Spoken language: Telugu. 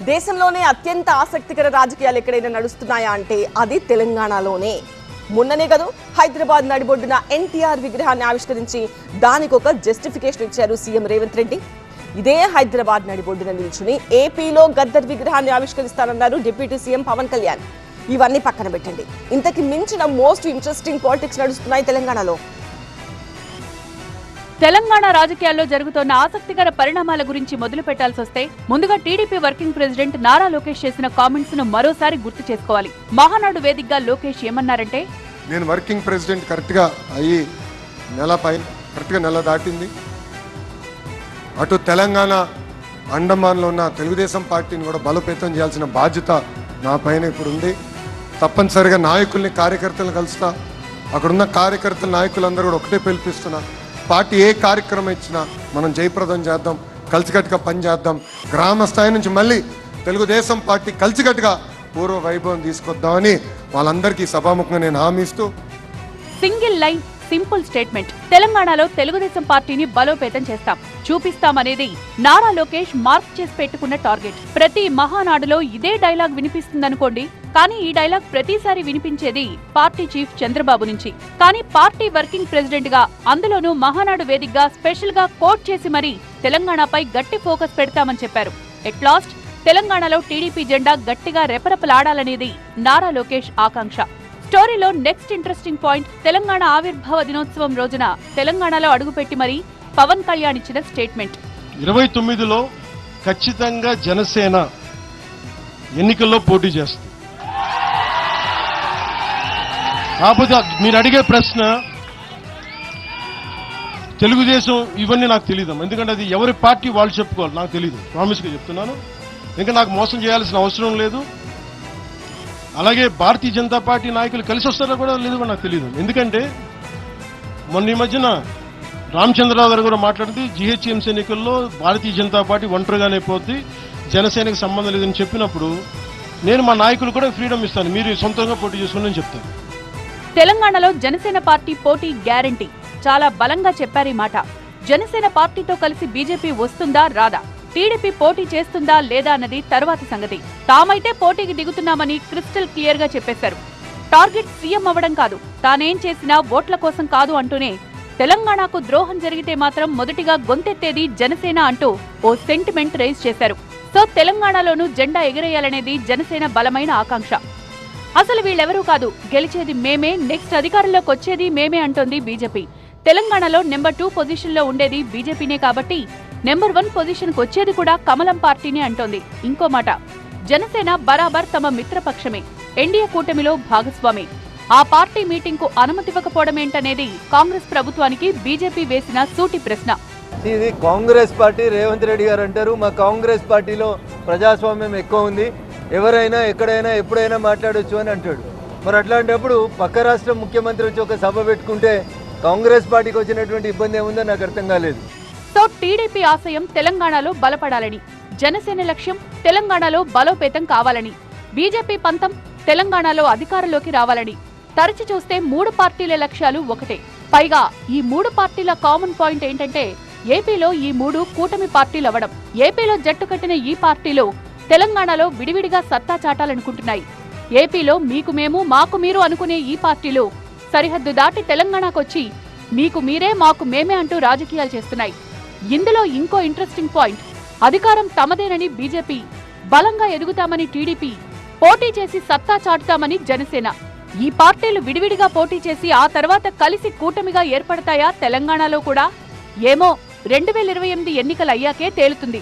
దేశంలోనే అత్యంత ఆసక్తికర రాజకీయాలు ఎక్కడైనా నడుస్తున్నాయా అంటే అది తెలంగాణలోనే. మొన్ననే కదా హైదరాబాద్ నడిబొడ్డున ఎన్టీఆర్ విగ్రహాన్ని ఆవిష్కరించి దానికి ఒక జస్టిఫికేషన్ ఇచ్చారు సీఎం రేవంత్ రెడ్డి. ఇదే హైదరాబాద్ నడిబొడ్డున నిల్చుని ఏపీలో గద్దర్ విగ్రహాన్ని ఆవిష్కరిస్తానన్నారు డిప్యూటీ సీఎం పవన్ కళ్యాణ్. ఇవన్నీ పక్కన పెట్టండి, ఇంతకి మించిన మోస్ట్ ఇంట్రెస్టింగ్ పాలిటిక్స్ నడుస్తున్నాయి తెలంగాణలో. తెలంగాణ రాజకీయాల్లో జరుగుతున్న ఆసక్తికర పరిణామాల గురించి మొదలు పెట్టాల్సి వస్తే ముందుగా TDP working president Nara Lokesh చేసిన కామెంట్స్ ను మరోసారి గుర్తు చేసుకోవాలి. మహానాడు వేదికగా లోకేష్ ఏమన్నారంటే, నేను వర్కింగ్ ప్రెసిడెంట్ కరెక్ట్గా అయ్యి నెల దాటింది. అటు తెలంగాణ అండమాన్లో ఉన్న తెలుగుదేశం పార్టీని కూడా బలోపేతం చేయాల్సిన బాధ్యత నా పైన ఇప్పుడు ఉంది. తప్పనిసరిగా నాయకుల్ని కార్యకర్తలను కలుస్తా. అక్కడున్న కార్యకర్తల నాయకులందరూ కూడా ఒకటే పిలిపిస్తున్నా, పార్టీ ఏ కార్యక్రమం ఇచ్చినా మనం జయప్రదం చేద్దాం, కలిసికట్టుగా పనిచేద్దాం. గ్రామ స్థాయి నుంచి మళ్ళీ తెలుగుదేశం పార్టీ కలిసికట్టుగా పూర్వ వైభవం తీసుకొద్దామని వాళ్ళందరికీ సభాముఖంగా నేను హామీ ఇస్తూ, సింగిల్ లైన్ సింపుల్ స్టేట్మెంట్, తెలంగాణలో తెలుగుదేశం పార్టీని బలోపేతం చేస్తాం, చూపిస్తామనేది నారా లోకేష్ మార్క్ చేసి పెట్టుకున్న టార్గెట్. ప్రతి మహానాడులో ఇదే డైలాగ్ వినిపిస్తుందనుకోండి, కానీ ఈ డైలాగ్ ప్రతిసారి వినిపించేది పార్టీ చీఫ్ చంద్రబాబు నుంచి. కానీ పార్టీ వర్కింగ్ ప్రెసిడెంట్ గా, అందులోనూ మహానాడు వేదికగా స్పెషల్ గా కోట్ చేసి మరీ తెలంగాణపై గట్టి ఫోకస్ పెడతామని చెప్పారు. ఎట్ లాస్ట్ తెలంగాణలో టీడీపీ జెండా గట్టిగా రెపరెపలాడాలనేది నారా లోకేష్ ఆకాంక్ష. స్టోరీలో నెక్స్ట్ ఇంట్రెస్టింగ్ పాయింట్, తెలంగాణ ఆవిర్భావ దినోత్సవం రోజున తెలంగాణలో అడుగుపెట్టి మరీ పవన్ కళ్యాణ్ ఇచ్చిన స్టేట్మెంట్. 29లో ఖచ్చితంగా జనసేన ఎన్నికల్లో పోటీ చేస్తుంది. కాకపోతే మీరు అడిగే ప్రశ్న తెలుగుదేశం ఇవన్నీ నాకు తెలియదు, ఎందుకంటే అది ఎవరి పార్టీ వాళ్ళు చెప్పుకోవాలి, నాకు తెలియదు. ప్రామిస్గా చెప్తున్నాను, ఇంకా నాకు మోసం చేయాల్సిన అవసరం లేదు. అలాగే భారతీయ జనతా పార్టీ నాయకులు కలిసి వస్తారో కూడా లేదు నాకు తెలియదు. ఎందుకంటే మొన్న ఈ మధ్యన రామచంద్రరావు గారు కూడా మాట్లాడింది, జీహెచ్ఎంసీ ఎన్నికల్లో భారతీయ జనతా పార్టీ ఒంటరిగానే పోతే జనసేనకు సంబంధం లేదని చెప్పినప్పుడు నేను మా నాయకులు కూడా ఫ్రీడమ్ ఇస్తాను, మీరు సొంతంగా పోటీ చేసుకోండి చెప్తాను. తెలంగాణలో జనసేన పార్టీ పోటీ గ్యారంటీ, చాలా బలంగా చెప్పారు ఈ మాట. జనసేన పార్టీతో కలిసి బీజేపీ వస్తుందా రాదా, టీడీపీ పోటీ చేస్తుందా లేదా అన్నది తర్వాతి సంగతి. తామైతే పోటీకి దిగుతున్నామని క్రిస్టల్ క్లియర్ గా చెప్పేశారు. టార్గెట్ సీఎం అవ్వడం కాదు, తానేం చేసినా ఓట్ల కోసం కాదు అంటూనే తెలంగాణకు ద్రోహం జరిగితే మాత్రం మొదటిగా గొంతెత్తేది జనసేన అంటూ ఓ సెంటిమెంట్ రైజ్ చేశారు. సో తెలంగాణలోనూ జెండా ఎగరేయాలనేది జనసేన బలమైన ఆకాంక్ష. అసలు వీళ్ళెవరూ కాదు, గెలిచేది మేమే, నెక్స్ట్ అధికారంలోకి వచ్చేది మేమే అంటోంది బీజేపీ. తెలంగాణలో నెంబర్ 2 పొజిషన్లో ఉండేది బీజేపీనే కాబట్టి నెంబర్ 1 పొజిషన్కు వచ్చేది కూడా కమలం పార్టీనే అంటోంది. ఇంకో మాట, జనసేన బరాబర్ తమ మిత్రపక్షమే, ఎన్డీఏ కూటమిలో భాగస్వామి. ఆ పార్టీ మీటింగ్ కు అనుమతివ్వకపోవడమేంటనేది కాంగ్రెస్ ప్రభుత్వానికి బీజేపీ వేసిన సూటి ప్రశ్న. ఇది కాంగ్రెస్ పార్టీ, రేవంత్ రెడ్డి గారు అంటారు మా కాంగ్రెస్ పార్టీలో ప్రజాస్వామ్యం ఎక్కువ ఉంది, ఎవరైనా ఎక్కడైనా ఎప్పుడైనా మాట్లాడొచ్చు అని అంటాడు. మరి అట్లాంటప్పుడు పక్క రాష్ట్ర ముఖ్యమంత్రి వచ్చి ఒక సభ పెట్టుకుంటే కాంగ్రెస్ పార్టీకి వచ్చినటువంటి ఇబ్బంది ఏముందో నాకు అర్థం కాలేదు. సో టీడీపీ ఆశయం తెలంగాణలో బలపడాలని, జనసేన లక్ష్యం తెలంగాణలో బలోపేతం కావాలని, బీజేపీ పంతం తెలంగాణలో అధికారంలోకి రావాలని. తరచి చూస్తే 3 పార్టీల లక్ష్యాలు ఒకటే. పైగా ఈ 3 పార్టీల కామన్ పాయింట్ ఏంటంటే ఏపీలో ఈ 3 కూటమి పార్టీలు అవ్వడం. ఏపీలో జట్టు కట్టిన ఈ పార్టీలు తెలంగాణలో విడివిడిగా సత్తా చాటాలనుకుంటున్నాయి. ఏపీలో మీకు మేము మాకు మీరు అనుకునే ఈ పార్టీలు సరిహద్దు దాటి తెలంగాణకొచ్చి మీకు మీరే మాకు మేమే అంటూ రాజకీయాలు చేస్తున్నాయి. ఇందులో ఇంకో ఇంట్రెస్టింగ్ పాయింట్, అధికారం తమదేనని బీజేపీ, బలంగా ఎదుగుతామని టీడీపీ, పోటీ చేసి సత్తా చాటుతామని జనసేన. ఈ పార్టీలు విడివిడిగా పోటీ చేసి ఆ తర్వాత కలిసి కూటమిగా ఏర్పడతాయా తెలంగాణలో కూడా? ఏమో 2028 ఎన్నికలు అయ్యాకే తేలుతుంది.